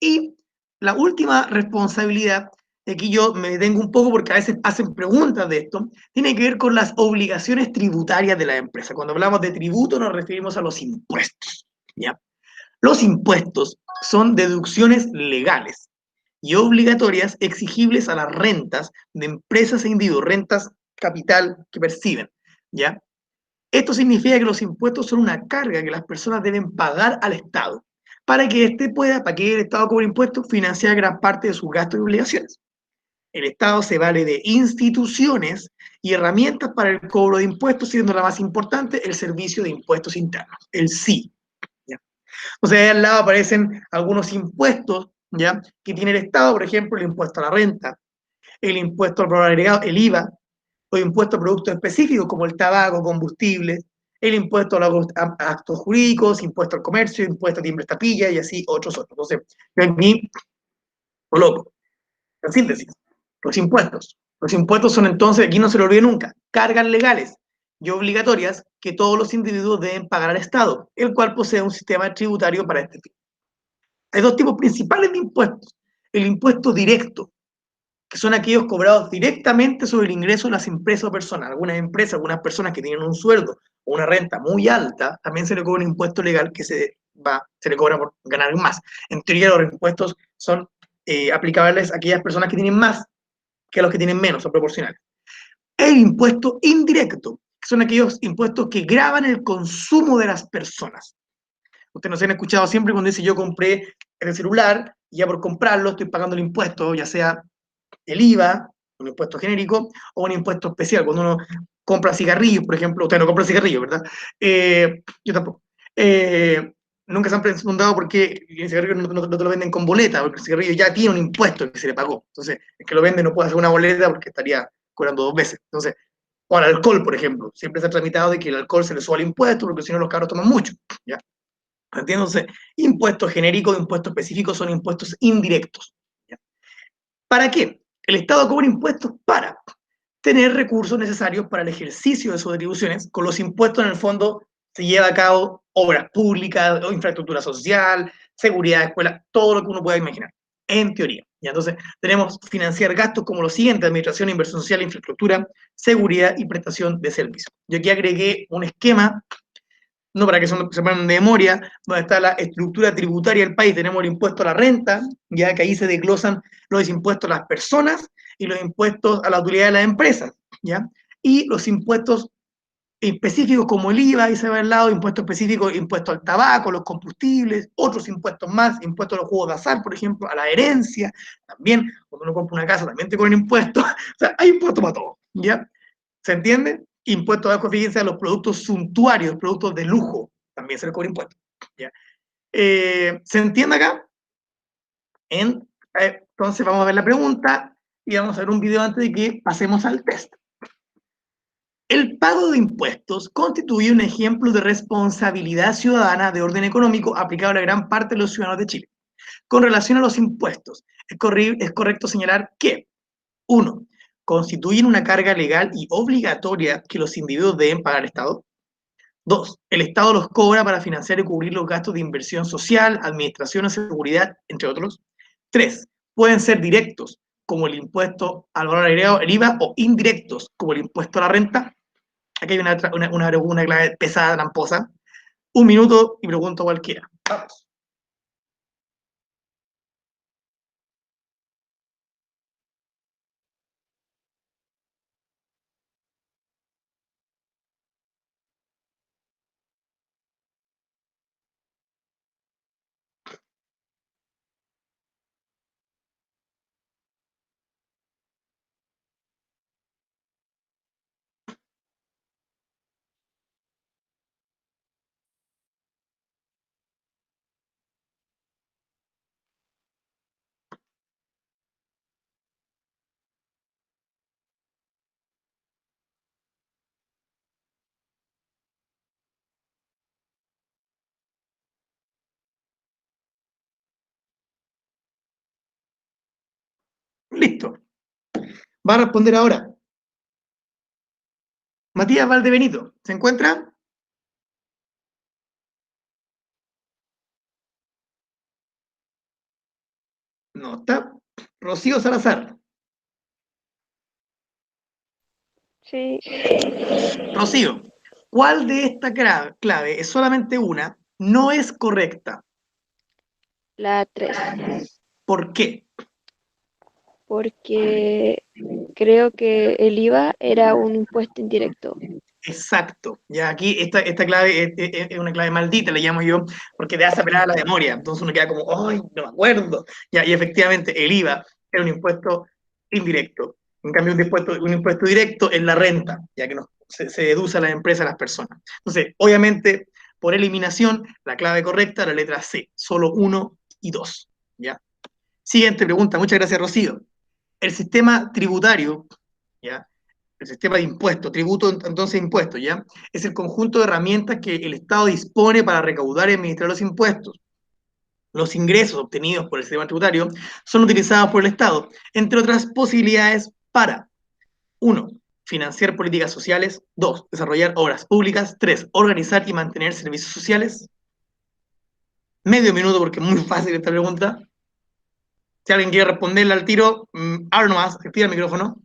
Y la última responsabilidad, aquí yo me detengo un poco porque a veces hacen preguntas de esto, tiene que ver con las obligaciones tributarias de la empresa. Cuando hablamos de tributo nos referimos a los impuestos, ¿ya? Los impuestos son deducciones legales y obligatorias exigibles a las rentas de empresas e individuos, rentas capital que perciben, ¿ya? Esto significa que los impuestos son una carga que las personas deben pagar al Estado para que el Estado cobre impuestos, financiar gran parte de sus gastos y obligaciones. El Estado se vale de instituciones y herramientas para el cobro de impuestos, siendo la más importante el Servicio de Impuestos Internos, el SI. ¿Ya? O sea, ahí al lado aparecen algunos impuestos, ¿ya?, que tiene el Estado, por ejemplo, el impuesto a la renta, el impuesto al valor agregado, el IVA, o impuestos a productos específicos como el tabaco, combustibles, el impuesto a los actos jurídicos, impuesto al comercio, impuesto a timbre tapilla y así otros. Entonces, yo aquí, loco. En síntesis, los impuestos. Los impuestos son entonces, aquí no se lo olvide nunca, cargas legales y obligatorias que todos los individuos deben pagar al Estado, el cual posee un sistema tributario para este fin. Hay dos tipos principales de impuestos. El impuesto directo, que son aquellos cobrados directamente sobre el ingreso de las empresas o personas. Algunas empresas, algunas personas que tienen un sueldo o una renta muy alta, también se le cobra un impuesto legal que se le cobra por ganar más. En teoría, los impuestos son aplicables a aquellas personas que tienen más que a los que tienen menos, son proporcionales. El impuesto indirecto, que son aquellos impuestos que gravan el consumo de las personas. Ustedes nos han escuchado siempre cuando dice yo compré el celular, y ya por comprarlo estoy pagando el impuesto, ya sea el IVA, un impuesto genérico, o un impuesto especial. Cuando uno compra cigarrillos, por ejemplo, usted no compra cigarrillos, ¿verdad? Yo tampoco. Nunca se han preguntado por qué el cigarrillo no te lo venden con boleta, porque el cigarrillo ya tiene un impuesto que se le pagó. Entonces, el que lo vende no puede hacer una boleta porque estaría cobrando 2 veces. Entonces, o al alcohol, por ejemplo, siempre se ha tramitado de que el alcohol se le suba el impuesto, porque si no los cabros toman mucho, ¿ya? Entonces, impuestos genéricos, impuestos específicos son impuestos indirectos, ¿ya? ¿Para qué? El Estado cobra impuestos para tener recursos necesarios para el ejercicio de sus atribuciones. Con los impuestos, en el fondo, se lleva a cabo obras públicas, infraestructura social, seguridad, escuela, todo lo que uno pueda imaginar, en teoría. ¿Ya? Entonces, tenemos financiar gastos como los siguientes: administración, inversión social, infraestructura, seguridad y prestación de servicios. Yo aquí agregué un esquema, no para que se pongan de memoria, donde está la estructura tributaria del país. Tenemos el impuesto a la renta, ya que ahí se desglosan los impuestos a las personas y los impuestos a la utilidad de las empresas, ¿ya? Y los impuestos específicos como el IVA, ahí se va al lado, impuestos específicos, impuestos al tabaco, los combustibles, otros impuestos más, impuestos a los juegos de azar, por ejemplo, a la herencia, también, cuando uno compra una casa también te cobran impuestos, o sea, hay impuestos para todo, ¿ya? ¿Se entiende? Impuestos bajo, fíjense, a los productos suntuarios, productos de lujo, también se les cobra impuestos, ¿ya? ¿Se entiende acá? Entonces vamos a ver la pregunta y vamos a ver un video antes de que pasemos al test. El pago de impuestos constituye un ejemplo de responsabilidad ciudadana de orden económico aplicable a gran parte de los ciudadanos de Chile. Con relación a los impuestos, es correcto señalar que 1. Constituyen una carga legal y obligatoria que los individuos deben pagar al Estado. 2. El Estado los cobra para financiar y cubrir los gastos de inversión social, administración o seguridad, entre otros. 3. Pueden ser directos, como el impuesto al valor agregado, el IVA, o indirectos, como el impuesto a la renta. Aquí hay una clave pesada, tramposa. 1 minuto y pregunto cualquiera. Vamos. Listo. Va a responder ahora. Matías Valdebenito, ¿se encuentra? No está. Rocío Salazar.
Sí.
Rocío, ¿cuál de esta clave es solamente una? No es correcta.
La 3.
¿Por qué?
Porque creo que el IVA era un impuesto indirecto.
Exacto. Ya aquí esta clave es una clave maldita, le llamo yo, porque te hace apelar a la memoria. Entonces uno queda como, ¡ay, no me acuerdo! Ya, y efectivamente, el IVA era un impuesto indirecto. En cambio, un impuesto directo es la renta, ya que se deduce a las empresas, a las personas. Entonces, obviamente, por eliminación, la clave correcta, la letra C, solo 1 y 2. ¿Ya? Siguiente pregunta, muchas gracias, Rocío. El sistema tributario, ¿ya? El sistema de impuestos, tributo, entonces impuestos, ¿ya? Es el conjunto de herramientas que el Estado dispone para recaudar y administrar los impuestos. Los ingresos obtenidos por el sistema tributario son utilizados por el Estado, entre otras posibilidades, para 1. Financiar políticas sociales. 2. Desarrollar obras públicas. 3. Organizar y mantener servicios sociales. Medio minuto porque es muy fácil esta pregunta. Si alguien quiere responderle al tiro, ahora nomás, activa el micrófono.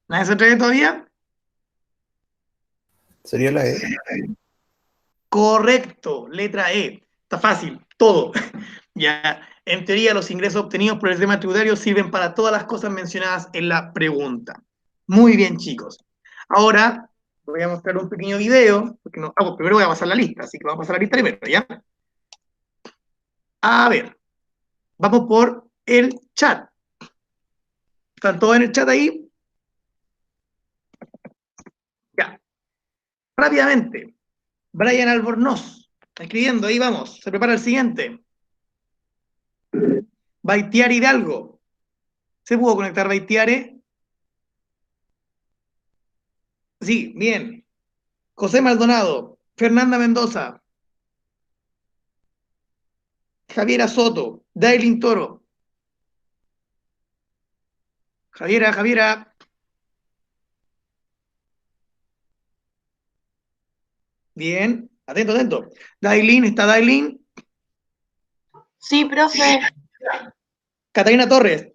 ¿Nadie se atreve todavía?
Sería la E.
Correcto, letra E. Está fácil, todo. Ya, en teoría, los ingresos obtenidos por el sistema tributario sirven para todas las cosas mencionadas en la pregunta. Muy bien, chicos. Ahora voy a mostrar un pequeño video, porque no, primero voy a pasar la lista, así que vamos a pasar la lista primero, ¿ya? A ver, vamos por el chat. ¿Están todos en el chat ahí? Ya. Rápidamente. Brian Albornoz, está escribiendo, ahí vamos, se prepara el siguiente. Baitiare Hidalgo. ¿Se pudo conectar Baitiare? Sí, bien. José Maldonado, Fernanda Mendoza, Javiera Soto, Dailin Toro. Javiera. Bien, atento. Dailin, ¿está Dailin?
Sí, profe.
Catalina Torres,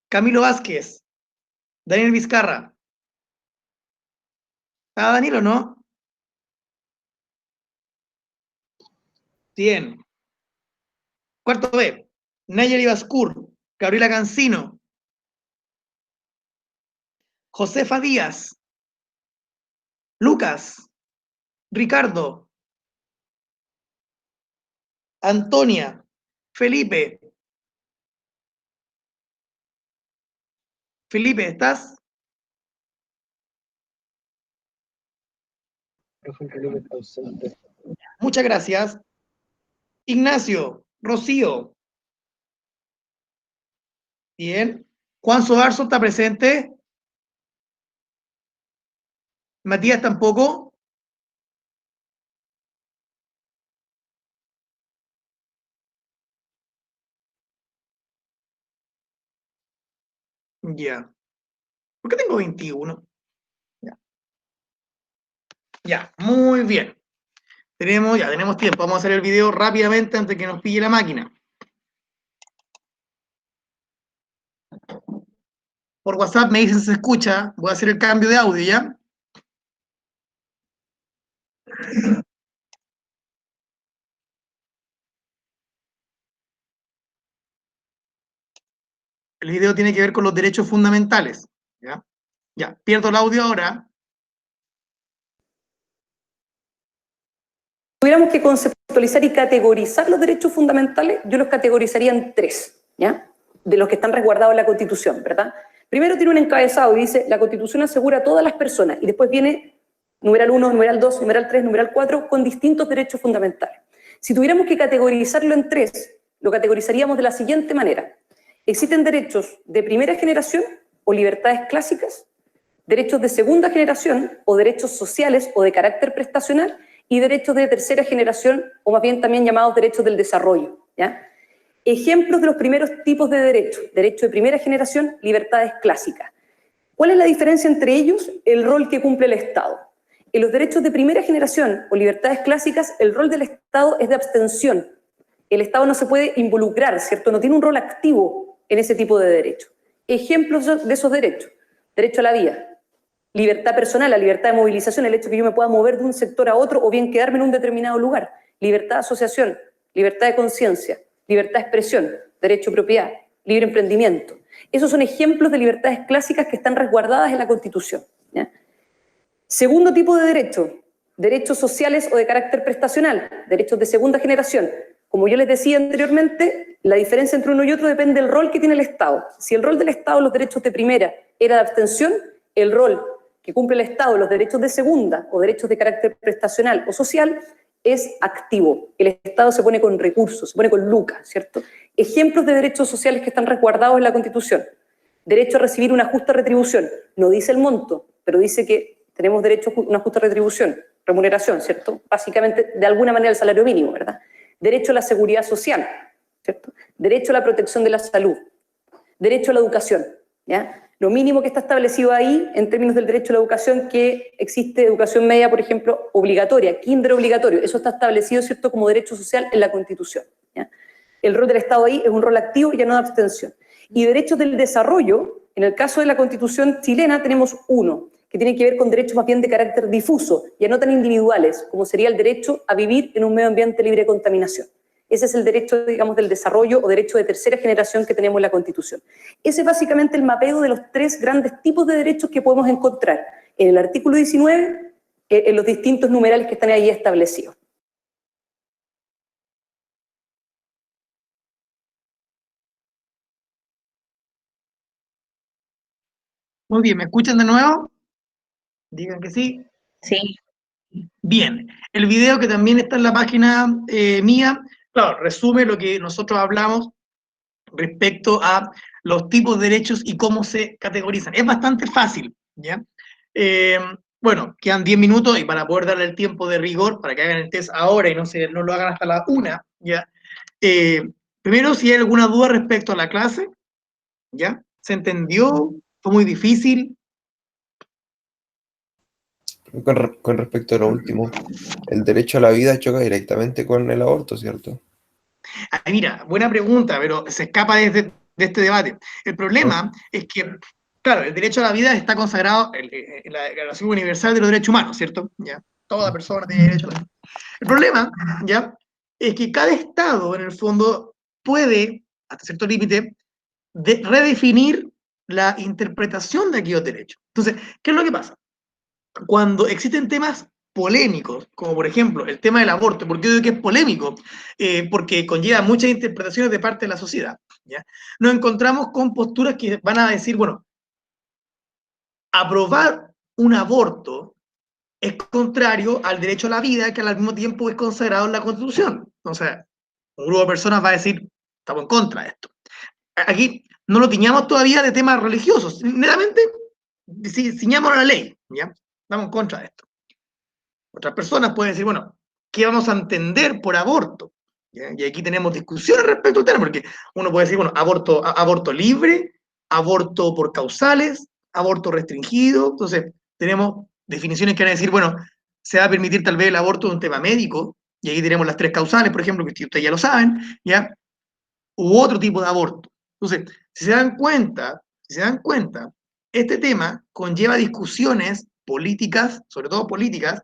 Camilo Vázquez, Daniel Vizcarra. ¿Está Danilo, no? Bien. Cuarto B, Nayeli Bascur, Gabriela Cancino, Josefa Díaz, Lucas, Ricardo, Antonia, Felipe. Felipe, ¿estás?
Felipe está ausente.
Muchas gracias. Ignacio, Rocío. Bien. Juan Sobarzo está presente. Matías tampoco. Ya. ¿Por qué tengo 21? Ya, muy bien. Tenemos tiempo. Vamos a hacer el video rápidamente antes que nos pille la máquina. Por WhatsApp me dicen si se escucha. Voy a hacer el cambio de audio, ¿ya? El video tiene que ver con los derechos fundamentales. ¿Ya? Ya, pierdo el audio ahora.
Tuviéramos que conceptualizar y categorizar los derechos fundamentales, yo los categorizaría en 3, ¿ya? De los que están resguardados en la Constitución, ¿verdad? Primero tiene un encabezado y dice, la Constitución asegura a todas las personas, y después viene numeral 1, numeral 2, numeral 3, numeral 4, con distintos derechos fundamentales. Si tuviéramos que categorizarlo en 3, lo categorizaríamos de la siguiente manera. Existen derechos de primera generación o libertades clásicas, derechos de segunda generación o derechos sociales o de carácter prestacional, y derechos de tercera generación, o más bien también llamados derechos del desarrollo, ¿ya? Ejemplos de los primeros tipos de derechos. Derecho de primera generación, libertades clásicas. ¿Cuál es la diferencia entre ellos? El rol que cumple el Estado. En los derechos de primera generación o libertades clásicas, el rol del Estado es de abstención. el Estado no se puede involucrar, ¿cierto? No tiene un rol activo en ese tipo de derechos. Ejemplos de esos derechos: derecho a la vida, libertad personal, la libertad de movilización, el hecho de que yo me pueda mover de un sector a otro o bien quedarme en un determinado lugar, libertad de asociación, libertad de conciencia, libertad de expresión, derecho a propiedad, libre emprendimiento. Esos son ejemplos de libertades clásicas que están resguardadas en la Constitución, ¿ya? Segundo tipo de derecho, derechos sociales o de carácter prestacional, derechos de segunda generación. Como yo les decía anteriormente, la diferencia entre uno y otro depende del rol que tiene el Estado. Si el rol del Estado, los derechos de primera, era de abstención, el rol que cumple el Estado, los derechos de segunda o derechos de carácter prestacional o social, es activo. El Estado se pone con recursos, se pone con lucas, ¿cierto? Ejemplos de derechos sociales que están resguardados en la Constitución: derecho a recibir una justa retribución. No dice el monto, pero dice que tenemos derecho a una justa retribución, remuneración, ¿cierto? Básicamente, de alguna manera, el salario mínimo, ¿verdad? Derecho a la seguridad social, ¿cierto? Derecho a la protección de la salud, derecho a la educación, ¿ya? Lo mínimo que está establecido ahí, en términos del derecho a la educación, que existe educación media, por ejemplo, obligatoria, kinder obligatorio, eso está establecido, ¿cierto?, como derecho social en la Constitución, ¿ya? El rol del Estado ahí es un rol activo y ya no de abstención. Y derechos del desarrollo, en el caso de la Constitución chilena tenemos uno, que tiene que ver con derechos más bien de carácter difuso, ya no tan individuales, como sería el derecho a vivir en un medio ambiente libre de contaminación. Ese es el derecho, digamos, del desarrollo o derecho de tercera generación que tenemos en la Constitución. Ese es básicamente el mapeo de los tres grandes tipos de derechos que podemos encontrar en el artículo 19, en los distintos numerales que están ahí establecidos.
Muy bien, ¿me escuchan de nuevo? Digan que sí.
Sí.
Bien, el video que también está en la página mía, claro, resume lo que nosotros hablamos respecto a los tipos de derechos y cómo se categorizan. Es bastante fácil, ¿ya? Bueno, quedan 10 minutos y para poder darle el tiempo de rigor, para que hagan el test ahora y no lo hagan hasta la 1, ¿ya? Primero, si hay alguna duda respecto a la clase, ¿ya? ¿Se entendió? ¿Fue muy difícil?
Con respecto a lo último, el derecho a la vida choca directamente con el aborto, ¿cierto?
Ay, mira, buena pregunta, pero se escapa de este debate. El problema es que, claro, el derecho a la vida está consagrado en la Declaración Universal de los Derechos Humanos, ¿cierto? ¿Ya? Toda persona tiene derecho a la vida. El problema, ¿ya?, es que cada Estado, en el fondo, puede, hasta cierto límite, redefinir la interpretación de aquellos derechos. Entonces, ¿qué es lo que pasa? Cuando existen temas polémicos, como por ejemplo el tema del aborto, ¿por qué digo que es polémico? Porque conlleva muchas interpretaciones de parte de la sociedad, ¿ya? Nos encontramos con posturas que van a decir, bueno, aprobar un aborto es contrario al derecho a la vida, que al mismo tiempo es consagrado en la Constitución. Entonces, un grupo de personas va a decir, estamos en contra de esto. Aquí no lo tiñamos todavía de temas religiosos, netamente ciñamos a la ley, ¿ya? Estamos en contra de esto. Otras personas pueden decir, bueno, ¿qué vamos a entender por aborto? ¿Ya? Y aquí tenemos discusiones respecto al tema, porque uno puede decir, bueno, aborto libre, aborto por causales, aborto restringido. Entonces, tenemos definiciones que van a decir, bueno, se va a permitir tal vez el aborto de un tema médico, y aquí tenemos las 3 causales, por ejemplo, que ustedes ya lo saben, ¿ya? U otro tipo de aborto. Entonces, si se dan cuenta, este tema conlleva discusiones políticas, sobre todo políticas,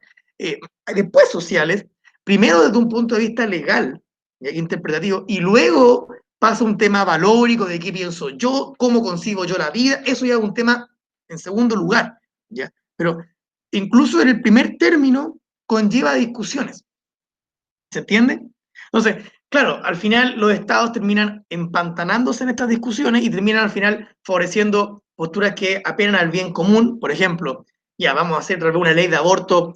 después sociales, primero desde un punto de vista legal, interpretativo, y luego pasa un tema valórico de qué pienso yo, cómo concibo yo la vida, eso ya es un tema en segundo lugar, ¿ya? Pero incluso en el primer término conlleva discusiones, ¿se entiende? Entonces, claro, al final los estados terminan empantanándose en estas discusiones y terminan al final favoreciendo posturas que apelan al bien común. Por ejemplo, ya vamos a hacer tal vez una ley de aborto,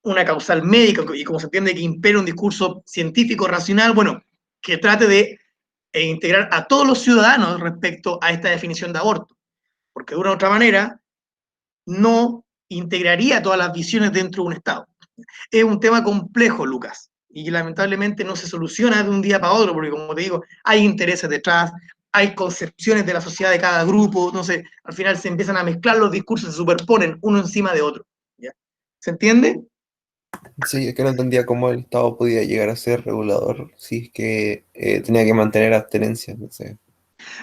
una causal médica, y como se entiende que impera un discurso científico racional, bueno, que trate de integrar a todos los ciudadanos respecto a esta definición de aborto, porque de una u otra manera no integraría todas las visiones dentro de un Estado. Es un tema complejo, Lucas, y que lamentablemente no se soluciona de un día para otro, porque como te digo, hay intereses detrás, hay concepciones de la sociedad de cada grupo, entonces al final se empiezan a mezclar los discursos, se superponen uno encima de otro, ¿ya? ¿Se entiende?
Sí, es que no entendía cómo el Estado podía llegar a ser regulador si es que tenía que mantener abstenencia. No sé.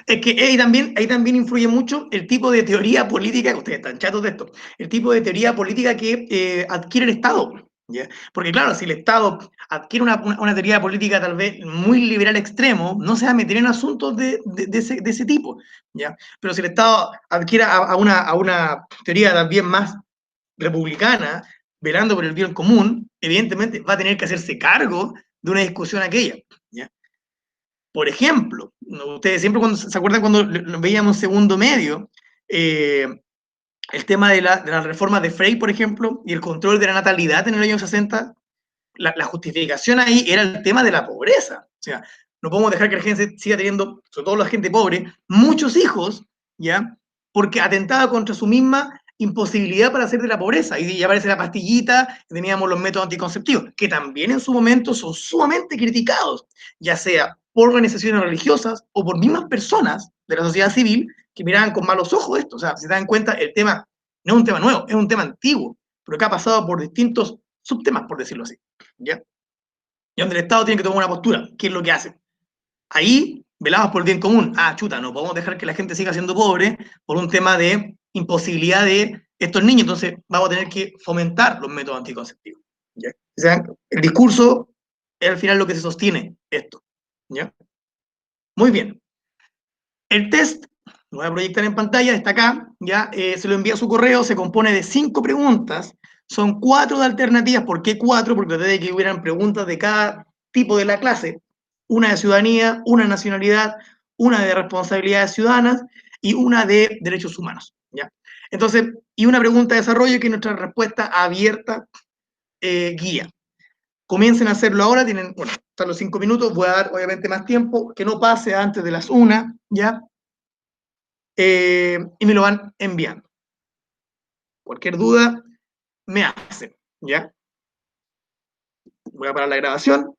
Es que ahí también influye mucho el tipo de teoría política, que ustedes están chatos de esto, el tipo de teoría política que adquiere el Estado. ¿Ya? Porque claro, si el Estado adquiere una teoría política tal vez muy liberal extremo, no se va a meter en asuntos de ese tipo. ¿Ya? Pero si el Estado adquiere a una teoría también más republicana, velando por el bien común, evidentemente va a tener que hacerse cargo de una discusión aquella. ¿Ya? Por ejemplo, ustedes siempre cuando se acuerdan cuando lo veíamos en segundo medio, el tema de las reformas de Frey, por ejemplo, y el control de la natalidad en el año 60, la justificación ahí era el tema de la pobreza. O sea, no podemos dejar que la gente siga teniendo, sobre todo la gente pobre, muchos hijos, ¿ya? Porque atentaba contra su misma imposibilidad para salir de la pobreza. Y ya aparece la pastillita, teníamos los métodos anticonceptivos, que también en su momento son sumamente criticados, ya sea por organizaciones religiosas o por mismas personas de la sociedad civil que miraban con malos ojos esto. O sea, si se dan cuenta, el tema no es un tema nuevo, es un tema antiguo, pero que ha pasado por distintos subtemas, por decirlo así. ¿Ya? Y donde el Estado tiene que tomar una postura. ¿Qué es lo que hace? Ahí velamos por el bien común. Ah, chuta, no podemos dejar que la gente siga siendo pobre por un tema de imposibilidad de estos niños, entonces vamos a tener que fomentar los métodos anticonceptivos. ¿Ya? O sea, el discurso es al final lo que se sostiene esto. ¿Ya? Muy bien. El test, lo voy a proyectar en pantalla, está acá, ya se lo envía a su correo, se compone de 5 preguntas, son 4 de alternativas. ¿Por qué 4? Porque traté de que hubieran preguntas de cada tipo de la clase, una de ciudadanía, una de nacionalidad, una de responsabilidades ciudadanas y una de derechos humanos, ¿ya? Entonces, y una pregunta de desarrollo que es nuestra respuesta abierta guía. Comiencen a hacerlo ahora, tienen, bueno, están los 5 minutos, voy a dar obviamente más tiempo, que no pase antes de las 1, ¿ya? Y me lo van enviando. Cualquier duda, me hacen, ¿ya? Voy a parar la grabación.